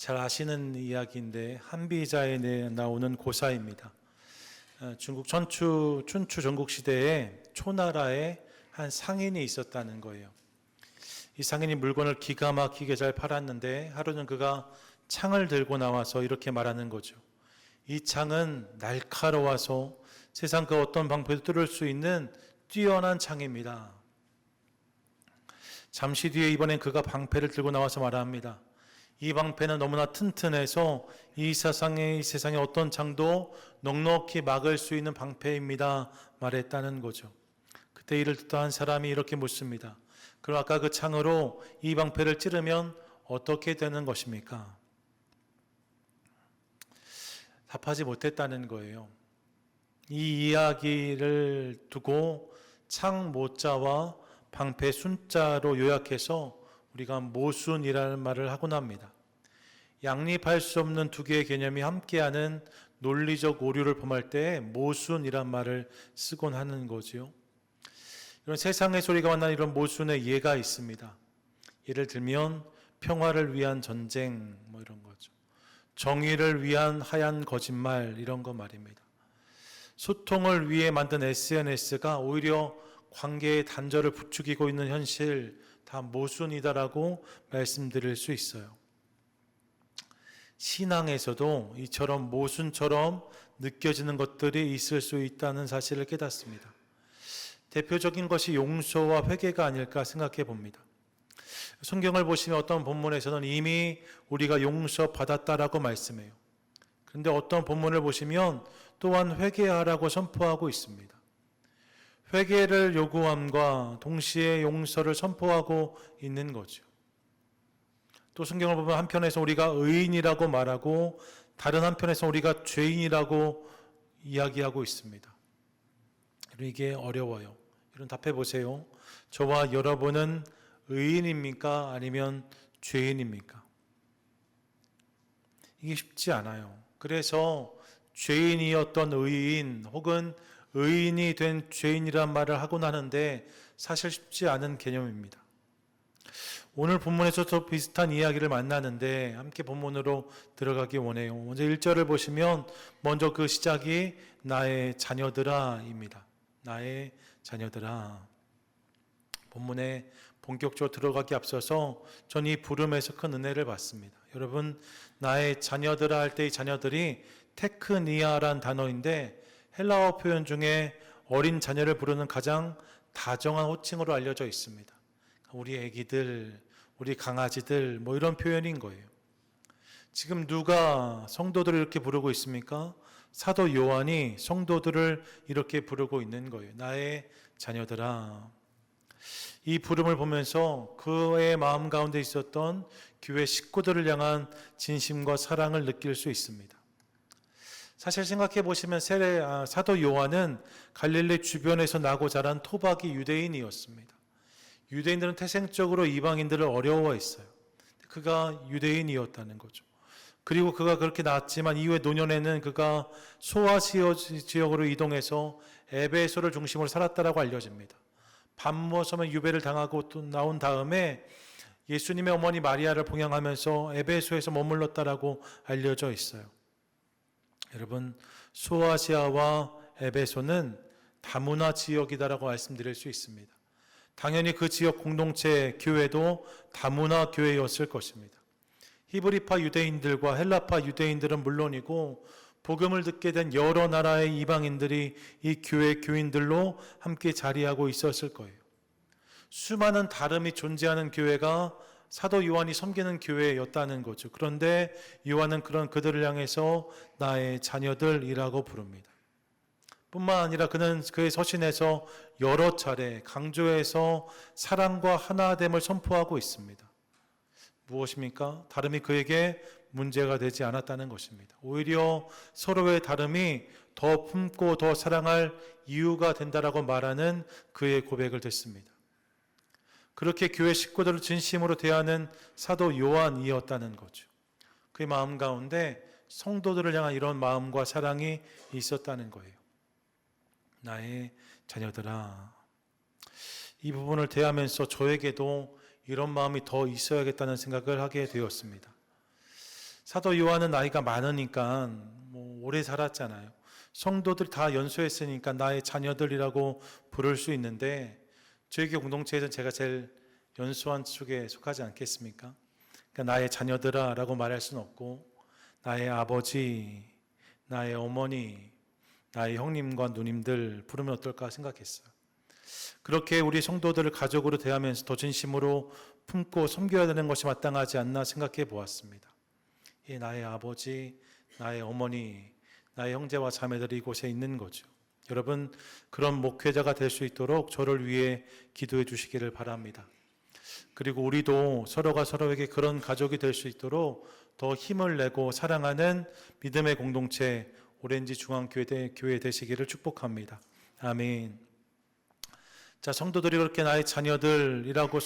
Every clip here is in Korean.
잘 아시는 이야기인데 한비자에 나오는 고사입니다. 중국 춘추 전국시대에 초나라에 한 상인이 있었다는 거예요. 이 상인이 물건을 기가 막히게 잘 팔았는데 하루는 그가 창을 들고 나와서 이렇게 말하는 거죠. 이 창은 날카로워서 세상 그 어떤 방패도 뚫을 수 있는 뛰어난 창입니다. 잠시 뒤에 이번엔 그가 방패를 들고 나와서 말합니다. 이 방패는 너무나 튼튼해서 이 세상의 어떤 창도 넉넉히 막을 수 있는 방패입니다. 말했다는 거죠. 그때 이를 듣던 한 사람이 이렇게 묻습니다. 그럼 아까 그 창으로 이 방패를 찌르면 어떻게 되는 것입니까? 답하지 못했다는 거예요. 이 이야기를 두고 창 모자와 방패 순자로 요약해서 우리가 모순이라는 말을 하곤 합니다. 양립할 수 없는 두 개의 개념이 함께하는 논리적 오류를 범할 때 모순이란 말을 쓰곤 하는 거지요. 이런 세상의 소리가 만난 이런 모순의 예가 있습니다. 예를 들면 평화를 위한 전쟁 이런 거죠. 정의를 위한 하얀 거짓말 이런 거 말입니다. 소통을 위해 만든 SNS가 오히려 관계의 단절을 부추기고 있는 현실 다 모순이다라고 말씀드릴 수 있어요. 신앙에서도 이처럼 모순처럼 느껴지는 것들이 있을 수 있다는 사실을 깨닫습니다. 대표적인 것이 용서와 회개가 아닐까 생각해 봅니다. 성경을 보시면 어떤 본문에서는 이미 우리가 용서받았다라고 말씀해요. 그런데 어떤 본문을 보시면 또한 회개하라고 선포하고 있습니다. 회개를 요구함과 동시에 용서를 선포하고 있는 거죠. 또 성경을 보면 한편에서 우리가 의인이라고 말하고 다른 한편에서 우리가 죄인이라고 이야기하고 있습니다. 이게 어려워요. 이런 답해 보세요. 저와 여러분은 의인입니까? 아니면 죄인입니까? 이게 쉽지 않아요. 그래서 죄인이었던 의인 혹은 의인이 된 죄인이란 말을 하곤 하는데 사실 쉽지 않은 개념입니다. 오늘 본문에서도 비슷한 이야기를 만나는데 함께 본문으로 들어가기 원해요. 먼저 1절을 보시면 먼저 그 시작이 나의 자녀들아 입니다. 나의 자녀들아. 본문에 본격적으로 들어가기 앞서서 전 이 부름에서 큰 은혜를 받습니다. 여러분, 나의 자녀들아 할 때 이 자녀들이 테크니아란 단어인데 헬라어 표현 중에 어린 자녀를 부르는 가장 다정한 호칭으로 알려져 있습니다. 우리 애기들, 우리 강아지들 이런 표현인 거예요. 지금 누가 성도들을 이렇게 부르고 있습니까? 사도 요한이 성도들을 이렇게 부르고 있는 거예요. 나의 자녀들아. 이 부름을 보면서 그의 마음 가운데 있었던 교회 식구들을 향한 진심과 사랑을 느낄 수 있습니다. 사실 생각해 보시면 사도 요한은 갈릴리 주변에서 나고 자란 토박이 유대인이었습니다. 유대인들은 태생적으로 이방인들을 어려워했어요. 그가 유대인이었다는 거죠. 그리고 그가 그렇게 낳았지만 이후에 노년에는 그가 소아시아 지역으로 이동해서 에베소를 중심으로 살았다라고 알려집니다. 밤 먹으면 유배를 당하고 또 나온 다음에 예수님의 어머니 마리아를 봉양하면서 에베소에서 머물렀다라고 알려져 있어요. 여러분, 소아시아와 에베소는 다문화 지역이다라고 말씀드릴 수 있습니다. 당연히 그 지역 공동체 교회도 다문화 교회였을 것입니다. 히브리파 유대인들과 헬라파 유대인들은 물론이고 복음을 듣게 된 여러 나라의 이방인들이 이 교회 교인들로 함께 자리하고 있었을 거예요. 수많은 다름이 존재하는 교회가 사도 요한이 섬기는 교회였다는 거죠. 그런데 요한은 그들을 향해서 나의 자녀들이라고 부릅니다. 뿐만 아니라 그는 그의 서신에서 여러 차례 강조해서 사랑과 하나됨을 선포하고 있습니다. 무엇입니까? 다름이 그에게 문제가 되지 않았다는 것입니다. 오히려 서로의 다름이 더 품고 더 사랑할 이유가 된다라고 말하는 그의 고백을 듣습니다. 그렇게 교회 식구들을 진심으로 대하는 사도 요한이었다는 거죠. 그의 마음 가운데 성도들을 향한 이런 마음과 사랑이 있었다는 거예요. 나의 자녀들아. 이 부분을 대하면서 저에게도 이런 마음이 더 있어야겠다는 생각을 하게 되었습니다. 사도 요한은 나이가 많으니까 오래 살았잖아요. 성도들이 다 연소했으니까 나의 자녀들이라고 부를 수 있는데 저희 교회 공동체에서는 제가 제일 연소한 축에 속하지 않겠습니까? 그러니까 나의 자녀들아 라고 말할 수는 없고 나의 아버지, 나의 어머니, 나의 형님과 누님들 부르면 어떨까 생각했어요. 그렇게 우리 성도들을 가족으로 대하면서 더 진심으로 품고 섬겨야 되는 것이 마땅하지 않나 생각해 보았습니다. 나의 아버지, 나의 어머니, 나의 형제와 자매들이 이곳에 있는 거죠. 여러분, 그런 목회자가 될 수 있도록 저를 위해 기도해 주시기를 바랍니다. 그리고 우리도 서로가 서로에게 그런 가족이 될 수 있도록 더 힘을 내고 사랑하는 믿음의 공동체 오렌지 중앙교회 되시기를 축복합니다. 아멘. 자, 성도들이 그렇게 나의 자녀들이라고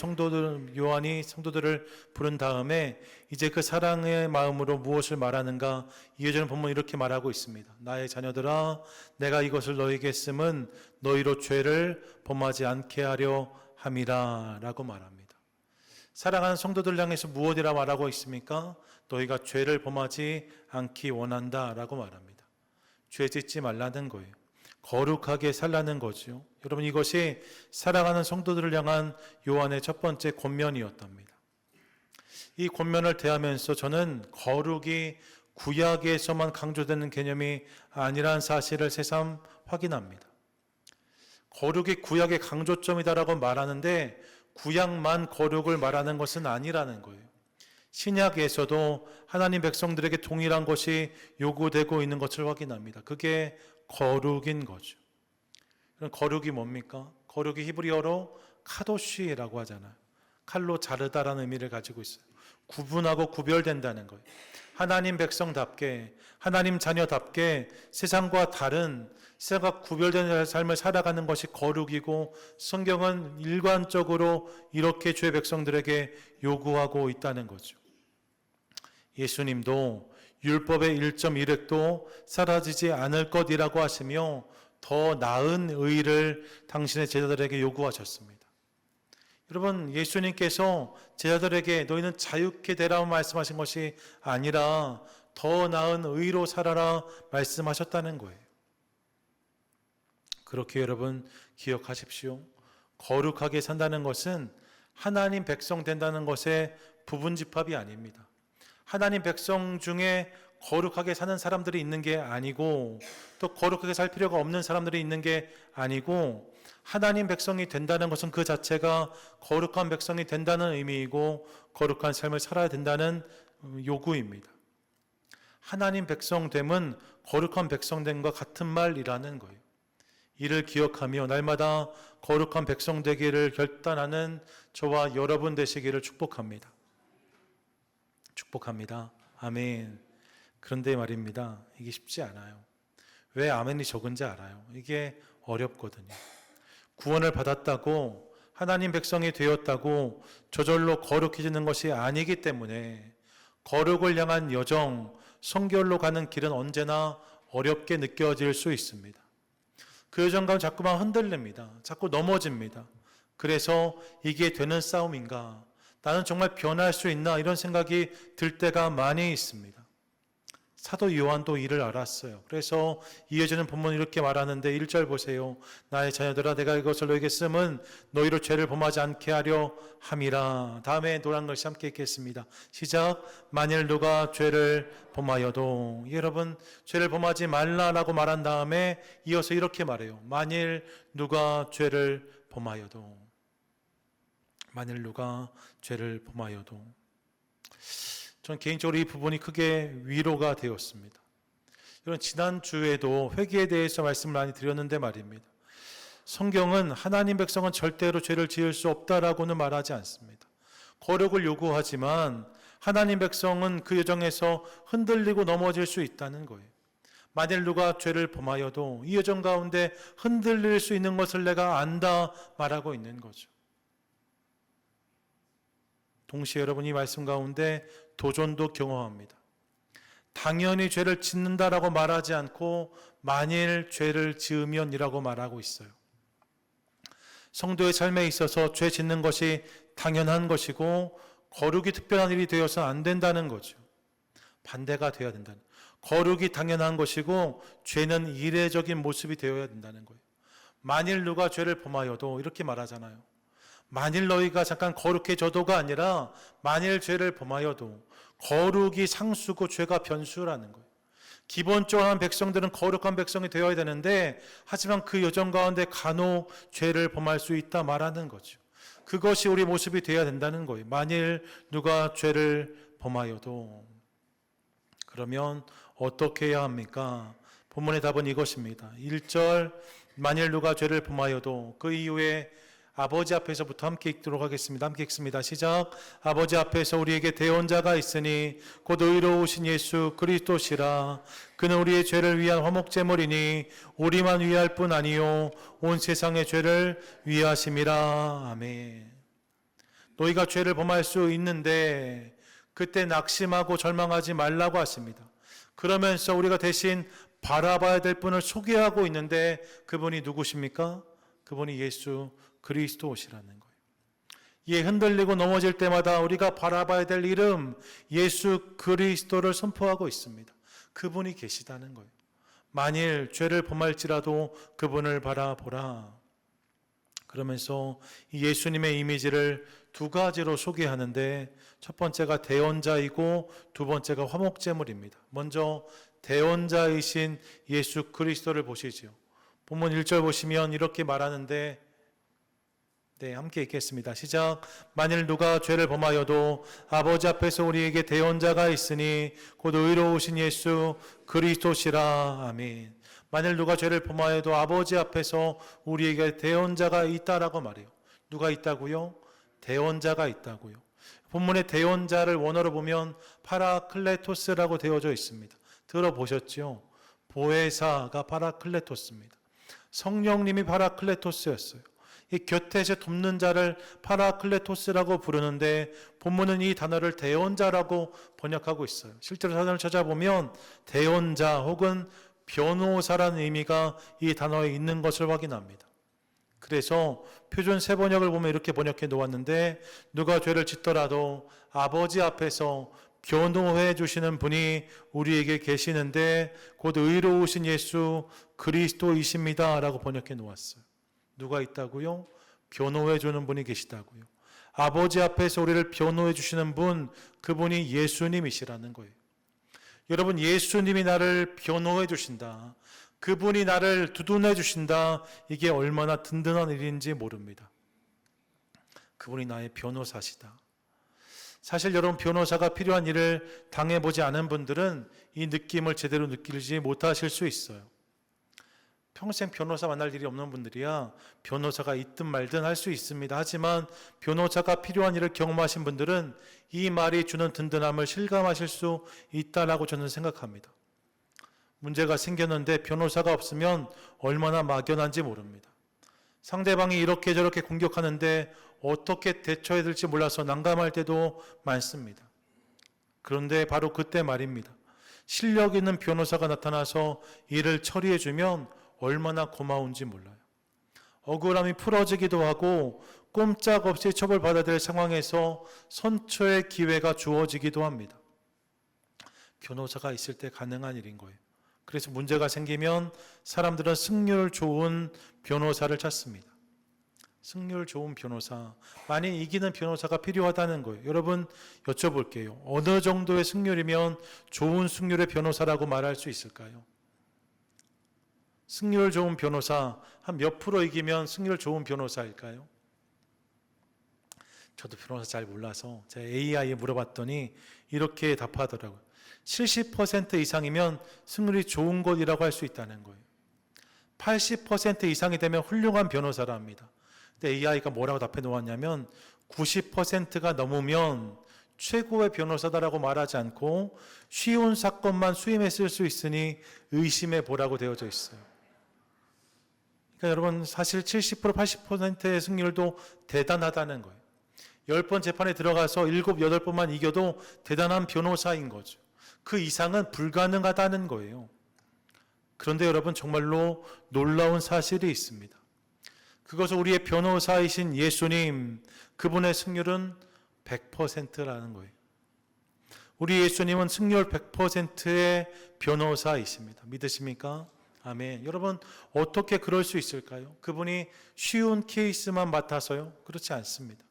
요한이 성도들을 부른 다음에 이제 그 사랑의 마음으로 무엇을 말하는가? 이어지는 본문 이렇게 말하고 있습니다. 나의 자녀들아, 내가 이것을 너희에게 쓰면 너희로 죄를 범하지 않게 하려 함이라 라고 말합니다. 사랑하는 성도들 향해서 무엇이라 말하고 있습니까? 너희가 죄를 범하지 않기 원한다 라고 말합니다. 죄 짓지 말라는 거예요. 거룩하게 살라는 거죠. 여러분, 이것이 사랑하는 성도들을 향한 요한의 첫 번째 권면이었답니다. 이 권면을 대하면서 저는 거룩이 구약에서만 강조되는 개념이 아니란 사실을 새삼 확인합니다. 거룩이 구약의 강조점이다라고 말하는데 구약만 거룩을 말하는 것은 아니라는 거예요. 신약에서도 하나님 백성들에게 동일한 것이 요구되고 있는 것을 확인합니다. 그게 거룩인 거죠. 그럼 거룩이 뭡니까? 거룩이 히브리어로 카도시라고 하잖아요. 칼로 자르다라는 의미를 가지고 있어요. 구분하고 구별된다는 거예요. 하나님 백성답게, 하나님 자녀답게 세상과 다른, 세상과 구별된 삶을 살아가는 것이 거룩이고 성경은 일관적으로 이렇게 주의 백성들에게 요구하고 있다는 거죠. 예수님도 율법의 1.1획도 사라지지 않을 것이라고 하시며 더 나은 의를 당신의 제자들에게 요구하셨습니다. 여러분, 예수님께서 제자들에게 너희는 자유케 되라고 말씀하신 것이 아니라 더 나은 의로 살아라 말씀하셨다는 거예요. 그렇게 여러분 기억하십시오. 거룩하게 산다는 것은 하나님 백성 된다는 것의 부분집합이 아닙니다. 하나님 백성 중에 거룩하게 사는 사람들이 있는 게 아니고 또 거룩하게 살 필요가 없는 사람들이 있는 게 아니고 하나님 백성이 된다는 것은 그 자체가 거룩한 백성이 된다는 의미이고 거룩한 삶을 살아야 된다는 요구입니다. 하나님 백성됨은 거룩한 백성됨과 같은 말이라는 거예요. 이를 기억하며 날마다 거룩한 백성 되기를 결단하는 저와 여러분 되시기를 축복합니다. 축복합니다. 아멘. 그런데 말입니다. 이게 쉽지 않아요. 왜 아멘이 적은지 알아요. 이게 어렵거든요. 구원을 받았다고 하나님 백성이 되었다고 저절로 거룩해지는 것이 아니기 때문에 거룩을 향한 여정, 성결로 가는 길은 언제나 어렵게 느껴질 수 있습니다. 그 여정 가운데 자꾸만 흔들립니다. 자꾸 넘어집니다. 그래서 이게 되는 싸움인가? 나는 정말 변할 수 있나? 이런 생각이 들 때가 많이 있습니다. 사도 요한도 이를 알았어요. 그래서 이어지는 본문은 이렇게 말하는데 1절 보세요. 나의 자녀들아, 내가 이것을 너에게 쓰면 너희로 죄를 범하지 않게 하려 함이라. 다음에 노란 글씨 함께 읽겠습니다. 시작. 만일 누가 죄를 범하여도, 여러분 죄를 범하지 말라라고 말한 다음에 이어서 이렇게 말해요. 만일 누가 죄를 범하여도, 만일 누가 죄를 범하여도. 저는 개인적으로 이 부분이 크게 위로가 되었습니다. 여러분, 지난주에도 회개에 대해서 말씀을 많이 드렸는데 말입니다. 성경은 하나님 백성은 절대로 죄를 지을 수 없다라고는 말하지 않습니다. 거룩을 요구하지만 하나님 백성은 그 여정에서 흔들리고 넘어질 수 있다는 거예요. 만일 누가 죄를 범하여도 이 여정 가운데 흔들릴 수 있는 것을 내가 안다 말하고 있는 거죠. 동시에 여러분 이 말씀 가운데 도전도 경험합니다. 당연히 죄를 짓는다라고 말하지 않고 만일 죄를 지으면이라고 말하고 있어요. 성도의 삶에 있어서 죄 짓는 것이 당연한 것이고 거룩이 특별한 일이 되어서 안 된다는 거죠. 반대가 되어야 된다는, 거룩이 당연한 것이고 죄는 이례적인 모습이 되어야 된다는 거예요. 만일 누가 죄를 범하여도, 이렇게 말하잖아요. 만일 너희가 잠깐 거룩해져도가 아니라 만일 죄를 범하여도, 거룩이 상수고 죄가 변수라는 거예요. 기본적으로 한 백성들은 거룩한 백성이 되어야 되는데, 하지만 그 여정 가운데 간혹 죄를 범할 수 있다 말하는 거죠. 그것이 우리 모습이 되어야 된다는 거예요. 만일 누가 죄를 범하여도. 그러면 어떻게 해야 합니까? 본문의 답은 이것입니다. 1절, 만일 누가 죄를 범하여도, 그 이후에 아버지 앞에서부터 함께 읽도록 하겠습니다. 함께 읽습니다. 시작. 아버지 앞에서 우리에게 대언자가 있으니 곧 의로우신 예수 그리스도시라. 그는 우리의 죄를 위한 화목제물이니 우리만 위할 뿐 아니요 온 세상의 죄를 위하심이라. 아멘. 너희가 죄를 범할 수 있는데 그때 낙심하고 절망하지 말라고 하십니다. 그러면서 우리가 대신 바라봐야 될 분을 소개하고 있는데, 그분이 누구십니까? 그분이 예수 그리스도시라는 거예요. 예, 흔들리고 넘어질 때마다 우리가 바라봐야 될 이름 예수 그리스도를 선포하고 있습니다. 그분이 계시다는 거예요. 만일 죄를 범할지라도 그분을 바라보라. 그러면서 이 예수님의 이미지를 두 가지로 소개하는데, 첫 번째가 대언자이고 두 번째가 화목제물입니다. 먼저 대언자이신 예수 그리스도를 보시죠. 본문 1절 보시면 이렇게 말하는데, 함께 읽겠습니다. 시작. 만일 누가 죄를 범하여도 아버지 앞에서 우리에게 대언자가 있으니 곧 의로우신 예수 그리스도시라. 아멘. 만일 누가 죄를 범하여도 아버지 앞에서 우리에게 대언자가 있다라고 말해요. 누가 있다고요? 대언자가 있다고요. 본문의 대언자를 원어로 보면 파라클레토스라고 되어져 있습니다. 들어보셨죠? 보혜사가 파라클레토스입니다. 성령님이 파라클레토스였어요. 이 곁에서 돕는 자를 파라클레토스라고 부르는데, 본문은 이 단어를 대언자라고 번역하고 있어요. 실제로 사전을 찾아보면 대언자 혹은 변호사라는 의미가 이 단어에 있는 것을 확인합니다. 그래서 표준 세번역을 보면 이렇게 번역해 놓았는데, 누가 죄를 짓더라도 아버지 앞에서 변호해 주시는 분이 우리에게 계시는데 곧 의로우신 예수 그리스도이십니다 라고 번역해 놓았어요. 누가 있다고요? 변호해 주는 분이 계시다고요. 아버지 앞에서 우리를 변호해 주시는 분, 그분이 예수님이시라는 거예요. 여러분, 예수님이 나를 변호해 주신다, 그분이 나를 두둔해 주신다, 이게 얼마나 든든한 일인지 모릅니다. 그분이 나의 변호사시다. 사실 여러분, 변호사가 필요한 일을 당해보지 않은 분들은 이 느낌을 제대로 느끼지 못하실 수 있어요. 평생 변호사 만날 일이 없는 분들이야 변호사가 있든 말든 할 수 있습니다. 하지만 변호사가 필요한 일을 경험하신 분들은 이 말이 주는 든든함을 실감하실 수 있다라고 저는 생각합니다. 문제가 생겼는데 변호사가 없으면 얼마나 막연한지 모릅니다. 상대방이 이렇게 저렇게 공격하는데 어떻게 대처해야 될지 몰라서 난감할 때도 많습니다. 그런데 바로 그때 말입니다. 실력 있는 변호사가 나타나서 일을 처리해주면 얼마나 고마운지 몰라요. 억울함이 풀어지기도 하고 꼼짝없이 처벌받아야 될 상황에서 선처의 기회가 주어지기도 합니다. 변호사가 있을 때 가능한 일인 거예요. 그래서 문제가 생기면 사람들은 승률 좋은 변호사를 찾습니다. 승률 좋은 변호사, 많이 이기는 변호사가 필요하다는 거예요. 여러분, 여쭤볼게요. 어느 정도의 승률이면 좋은 승률의 변호사라고 말할 수 있을까요? 승률 좋은 변호사, 한 몇 프로 이기면 승률 좋은 변호사일까요? 저도 변호사 잘 몰라서 제가 AI에 물어봤더니 이렇게 답하더라고요. 70% 이상이면 승률이 좋은 것이라고 할 수 있다는 거예요. 80% 이상이 되면 훌륭한 변호사라 합니다. 근데 AI가 뭐라고 답해 놓았냐면 90%가 넘으면 최고의 변호사다라고 말하지 않고 쉬운 사건만 수임했을 수 있으니 의심해 보라고 되어져 있어요. 그러니까 여러분, 사실 70% 80%의 승률도 대단하다는 거예요. 10번 재판에 들어가서 7, 8번만 이겨도 대단한 변호사인 거죠. 그 이상은 불가능하다는 거예요. 그런데 여러분, 정말로 놀라운 사실이 있습니다. 그것은 우리의 변호사이신 예수님, 그분의 승률은 100%라는 거예요. 우리 예수님은 승률 100%의 변호사이십니다. 믿으십니까? 아멘. 여러분, 어떻게 그럴 수 있을까요? 그분이 쉬운 케이스만 맡아서요? 그렇지 않습니다.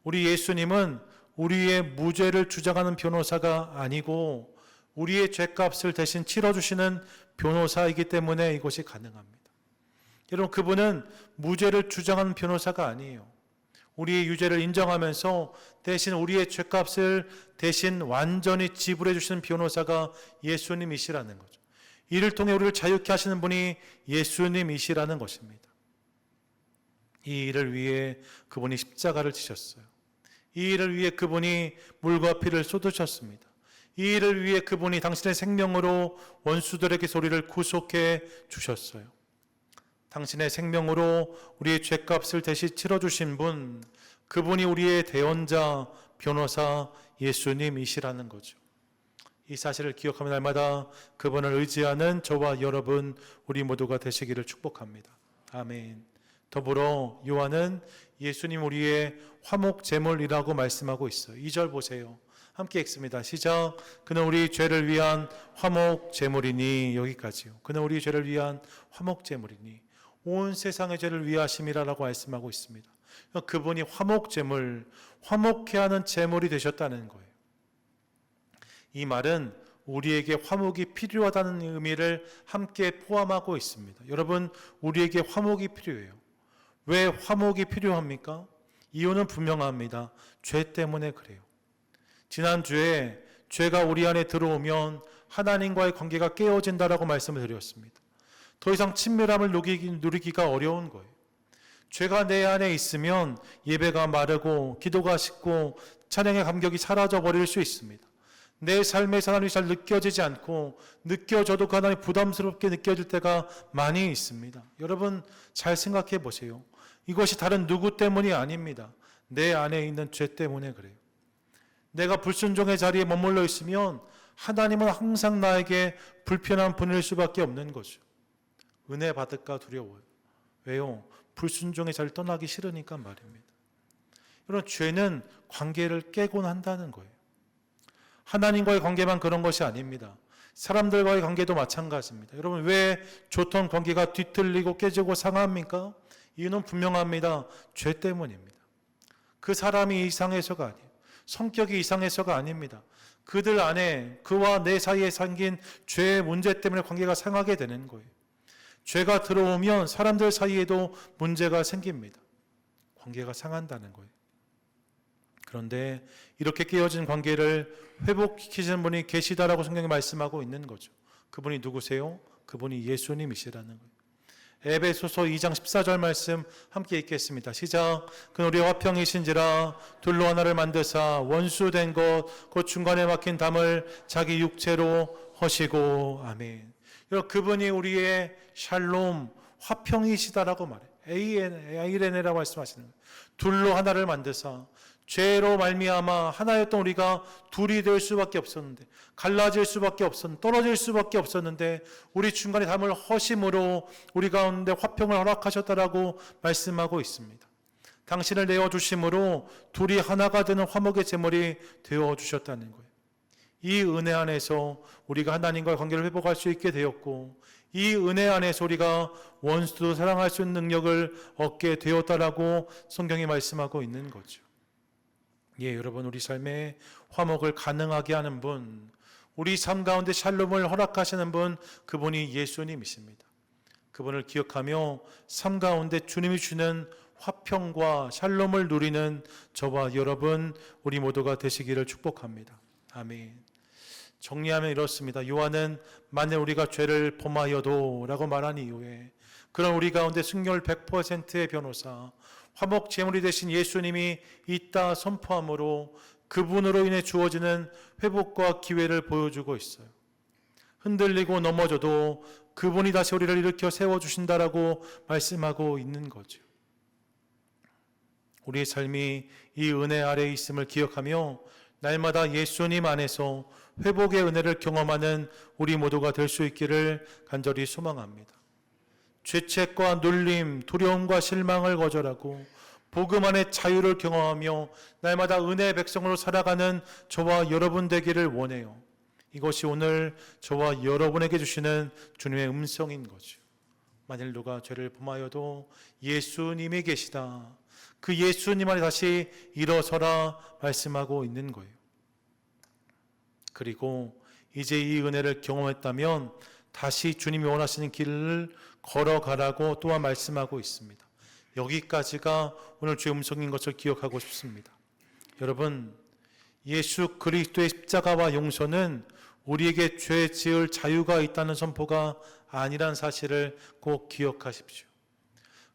우리 예수님은 우리의 무죄를 주장하는 변호사가 아니고 우리의 죄값을 대신 치러주시는 변호사이기 때문에 이것이 가능합니다. 여러분, 그분은 무죄를 주장하는 변호사가 아니에요. 우리의 유죄를 인정하면서 대신 우리의 죄값을 대신 완전히 지불해 주시는 변호사가 예수님이시라는 거죠. 이를 통해 우리를 자유케 하시는 분이 예수님이시라는 것입니다. 이 일을 위해 그분이 십자가를 지셨어요. 이 일을 위해 그분이 물과 피를 쏟으셨습니다. 이 일을 위해 그분이 당신의 생명으로 원수들에게 우리를 구속해 주셨어요. 당신의 생명으로 우리의 죄값을 대신 치러주신 분, 그분이 우리의 대언자, 변호사 예수님이시라는 거죠. 이 사실을 기억하며 날마다 그분을 의지하는 저와 여러분, 우리 모두가 되시기를 축복합니다. 아멘. 더불어 요한은 예수님 우리의 화목제물이라고 말씀하고 있어요. 2절 보세요. 함께 읽습니다. 시작. 그는 우리 죄를 위한 화목제물이니, 여기까지요. 그는 우리 죄를 위한 화목제물이니 온 세상의 죄를 위하심이라고 말씀하고 있습니다. 그분이 화목제물, 화목케 하는 제물이 되셨다는 거예요. 이 말은 우리에게 화목이 필요하다는 의미를 함께 포함하고 있습니다. 여러분, 우리에게 화목이 필요해요. 왜 화목이 필요합니까? 이유는 분명합니다. 죄 때문에 그래요. 지난주에 죄가 우리 안에 들어오면 하나님과의 관계가 깨어진다라고 말씀을 드렸습니다. 더 이상 친밀함을 누리기가 어려운 거예요. 죄가 내 안에 있으면 예배가 마르고 기도가 식고 찬양의 감격이 사라져 버릴 수 있습니다. 내 삶에서 하나님이 잘 느껴지지 않고 느껴져도 그 하나님이 부담스럽게 느껴질 때가 많이 있습니다. 여러분 잘 생각해 보세요. 이것이 다른 누구 때문이 아닙니다. 내 안에 있는 죄 때문에 그래요. 내가 불순종의 자리에 머물러 있으면 하나님은 항상 나에게 불편한 분일 수밖에 없는 거죠. 은혜 받을까 두려워요. 왜요? 불순종의 자리를 떠나기 싫으니까 말입니다. 여러분, 죄는 관계를 깨곤 한다는 거예요. 하나님과의 관계만 그런 것이 아닙니다. 사람들과의 관계도 마찬가지입니다. 여러분, 왜 좋던 관계가 뒤틀리고 깨지고 상합니까? 이유는 분명합니다. 죄 때문입니다. 그 사람이 이상해서가 아니에요. 성격이 이상해서가 아닙니다. 그들 안에 그와 내 사이에 생긴 죄의 문제 때문에 관계가 상하게 되는 거예요. 죄가 들어오면 사람들 사이에도 문제가 생깁니다. 관계가 상한다는 거예요. 그런데 이렇게 깨어진 관계를 회복시키시는 분이 계시다라고 성경이 말씀하고 있는 거죠. 그분이 누구세요? 그분이 예수님이시라는 거예요. 에베소서 2장 14절 말씀 함께 읽겠습니다. 시작. 그는 우리의 화평이신지라 둘로 하나를 만드사 원수된 것 곧 중간에 막힌 담을 자기 육체로 허시고. 아멘. 여러분, 그분이 우리의 샬롬, 화평이시다라고 말해요. 에이레네라고 말씀하시는 거예요. 둘로 하나를 만드사, 죄로 말미암아 하나였던 우리가 둘이 될 수밖에 없었는데, 갈라질 수밖에 없었는데, 떨어질 수밖에 없었는데 우리 중간에 담을 허심으로 우리 가운데 화평을 허락하셨다라고 말씀하고 있습니다. 당신을 내어주심으로 둘이 하나가 되는 화목의 제물이 되어주셨다는 거예요. 이 은혜 안에서 우리가 하나님과의 관계를 회복할 수 있게 되었고, 이 은혜 안에서 우리가 원수도 사랑할 수 있는 능력을 얻게 되었다라고 성경이 말씀하고 있는 거죠. 예, 여러분, 우리 삶에 화목을 가능하게 하는 분, 우리 삶 가운데 샬롬을 허락하시는 분, 그분이 예수님이십니다. 그분을 기억하며 삶 가운데 주님이 주는 화평과 샬롬을 누리는 저와 여러분, 우리 모두가 되시기를 축복합니다. 아멘. 정리하면 이렇습니다. 요한은 만일 우리가 죄를 범하여도 라고 말한 이후에 그런 우리 가운데 승률 100%의 변호사, 화목 제물이 되신 예수님이 있다 선포함으로 그분으로 인해 주어지는 회복과 기회를 보여주고 있어요. 흔들리고 넘어져도 그분이 다시 우리를 일으켜 세워주신다라고 말씀하고 있는 거죠. 우리의 삶이 이 은혜 아래에 있음을 기억하며 날마다 예수님 안에서 회복의 은혜를 경험하는 우리 모두가 될 수 있기를 간절히 소망합니다. 죄책과 눌림, 두려움과 실망을 거절하고 복음 안에 자유를 경험하며 날마다 은혜의 백성으로 살아가는 저와 여러분 되기를 원해요. 이것이 오늘 저와 여러분에게 주시는 주님의 음성인 거죠. 만일 누가 죄를 범하여도 예수님이 계시다. 그 예수님 안에 다시 일어서라 말씀하고 있는 거예요. 그리고 이제 이 은혜를 경험했다면 다시 주님이 원하시는 길을 걸어가라고 또한 말씀하고 있습니다. 여기까지가 오늘 주의 음성인 것을 기억하고 싶습니다. 여러분, 예수 그리스도의 십자가와 용서는 우리에게 죄 지을 자유가 있다는 선포가 아니란 사실을 꼭 기억하십시오.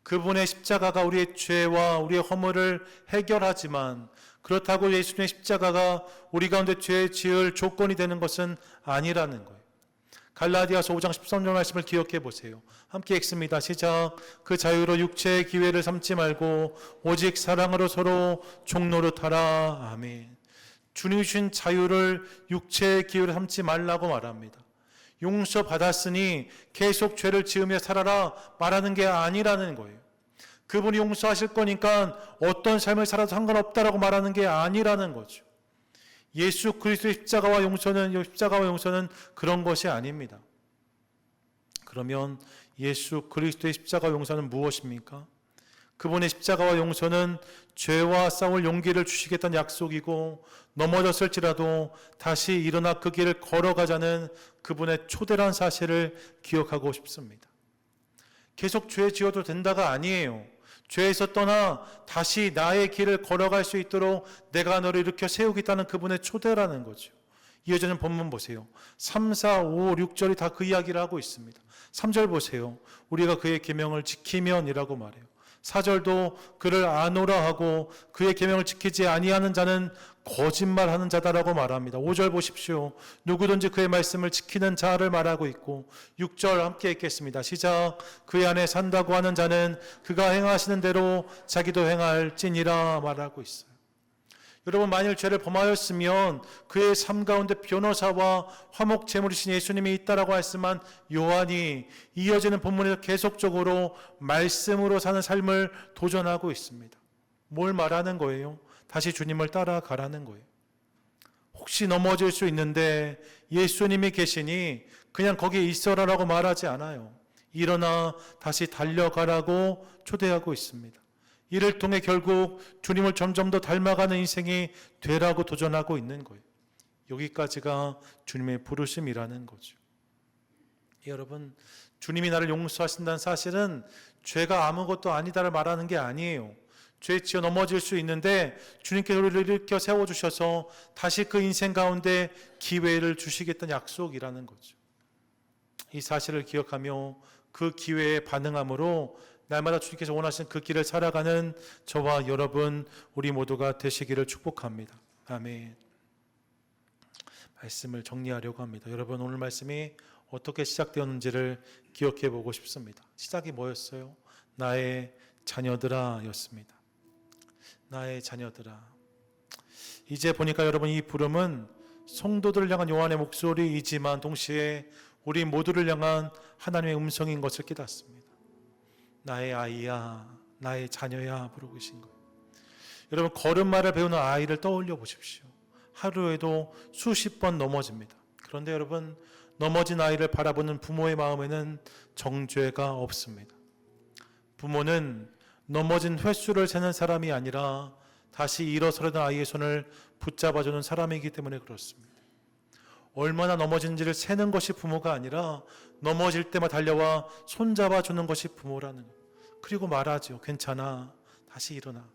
그분의 십자가가 우리의 죄와 우리의 허물을 해결하지만 그렇다고 예수님의 십자가가 우리 가운데 죄 지을 조건이 되는 것은 아니라는 거예요. 갈라디아서 5장 13절 말씀을 기억해 보세요. 함께 읽습니다. 시작. 그 자유로 육체의 기회를 삼지 말고 오직 사랑으로 서로 종노릇하라. 아멘. 주님이 주신 자유를 육체의 기회를 삼지 말라고 말합니다. 용서받았으니 계속 죄를 지으며 살아라 말하는 게 아니라는 거예요. 그분이 용서하실 거니까 어떤 삶을 살아도 상관없다라고 말하는 게 아니라는 거죠. 예수 그리스도의 십자가와 용서는 그런 것이 아닙니다. 그러면 예수 그리스도의 십자가와 용서는 무엇입니까? 그분의 십자가와 용서는 죄와 싸울 용기를 주시겠다는 약속이고 넘어졌을지라도 다시 일어나 그 길을 걸어가자는 그분의 초대란 사실을 기억하고 싶습니다. 계속 죄 지어도 된다가 아니에요. 죄에서 떠나 다시 나의 길을 걸어갈 수 있도록 내가 너를 일으켜 세우겠다는 그분의 초대라는 거죠. 이어지는 본문 보세요. 3, 4, 5, 6절이 다 그 이야기를 하고 있습니다. 3절 보세요. 우리가 그의 계명을 지키면 이라고 말해요. 4절도 그를 아노라 하고 그의 계명을 지키지 아니하는 자는 거짓말하는 자다라고 말합니다. 5절 보십시오. 누구든지 그의 말씀을 지키는 자를 말하고 있고 6절 함께 읽겠습니다. 시작. 그의 안에 산다고 하는 자는 그가 행하시는 대로 자기도 행할지니라 말하고 있어요. 여러분, 만일 죄를 범하였으면 그의 삶 가운데 변호사와 화목 제물이신 예수님이 있다라고 말씀한 요한이 이어지는 본문에서 계속적으로 말씀으로 사는 삶을 도전하고 있습니다. 뭘 말하는 거예요? 다시 주님을 따라가라는 거예요. 혹시 넘어질 수 있는데 예수님이 계시니 그냥 거기 있어라라고 말하지 않아요. 일어나 다시 달려가라고 초대하고 있습니다. 이를 통해 결국 주님을 점점 더 닮아가는 인생이 되라고 도전하고 있는 거예요. 여기까지가 주님의 부르심이라는 거죠. 여러분, 주님이 나를 용서하신다는 사실은 죄가 아무것도 아니다를 말하는 게 아니에요. 죄 지어 넘어질 수 있는데 주님께서 우리를 일으켜 세워주셔서 다시 그 인생 가운데 기회를 주시겠다는 약속이라는 거죠. 이 사실을 기억하며 그 기회에 반응함으로 날마다 주님께서 원하시는 그 길을 살아가는 저와 여러분 우리 모두가 되시기를 축복합니다. 아멘. 말씀을 정리하려고 합니다. 여러분, 오늘 말씀이 어떻게 시작되었는지를 기억해 보고 싶습니다. 시작이 뭐였어요? 나의 자녀들아 였습니다. 나의 자녀들아. 이제 보니까 여러분, 이 부름은 성도들을 향한 요한의 목소리이지만 동시에 우리 모두를 향한 하나님의 음성인 것을 깨닫습니다. 나의 아이야, 나의 자녀야 부르고 계신 거예요. 여러분, 걸음마를 배우는 아이를 떠올려 보십시오. 하루에도 수십 번 넘어집니다. 그런데 여러분, 넘어진 아이를 바라보는 부모의 마음에는 정죄가 없습니다. 부모는 넘어진 횟수를 세는 사람이 아니라 다시 일어서려는 아이의 손을 붙잡아주는 사람이기 때문에 그렇습니다. 얼마나 넘어진지를 세는 것이 부모가 아니라 넘어질 때마다 달려와 손잡아주는 것이 부모라는 거예요. 그리고 말하죠. 괜찮아. 다시 일어나.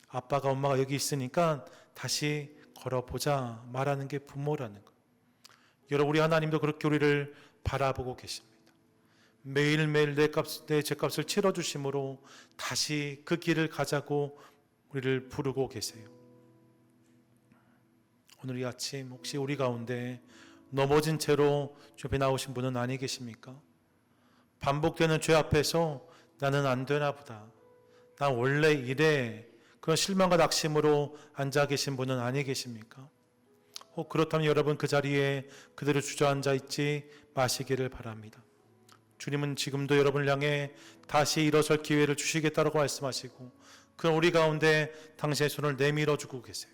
아빠가 엄마가 여기 있으니까 다시 걸어보자. 말하는 게 부모라는 거예요. 여러분, 우리 하나님도 그렇게 우리를 바라보고 계십니다. 매일매일 내 죄값을 치러주심으로 다시 그 길을 가자고 우리를 부르고 계세요. 오늘 이 아침 혹시 우리 가운데 넘어진 채로 주 앞에 나오신 분은 아니 계십니까? 반복되는 죄 앞에서 나는 안 되나 보다. 나 원래 이래. 그런 실망과 낙심으로 앉아 계신 분은 아니 계십니까? 혹 그렇다면 여러분 그 자리에 그대로 주저앉아 있지 마시기를 바랍니다. 주님은 지금도 여러분을 향해 다시 일어설 기회를 주시겠다고 말씀하시고 그럼 우리 가운데 당신의 손을 내밀어 주고 계세요.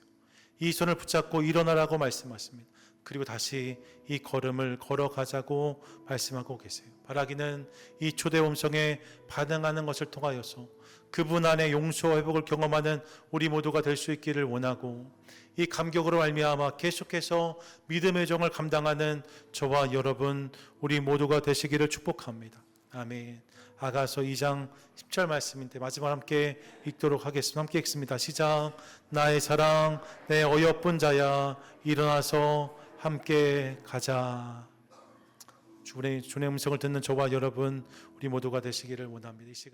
이 손을 붙잡고 일어나라고 말씀하십니다. 그리고 다시 이 걸음을 걸어가자고 말씀하고 계세요. 바라기는 이 초대 음성에 반응하는 것을 통하여서 그분 안에 용서와 회복을 경험하는 우리 모두가 될 수 있기를 원하고, 이 감격으로 말미암아 계속해서 믿음의 정을 감당하는 저와 여러분 우리 모두가 되시기를 축복합니다. 아멘. 아가서 2장 10절 말씀인데 마지막 함께 읽도록 하겠습니다. 함께 읽습니다. 시작. 나의 사랑 내 어여쁜 자야 일어나서 함께 가자. 주의 음성을 듣는 저와 여러분 우리 모두가 되시기를 원합니다. 이 시간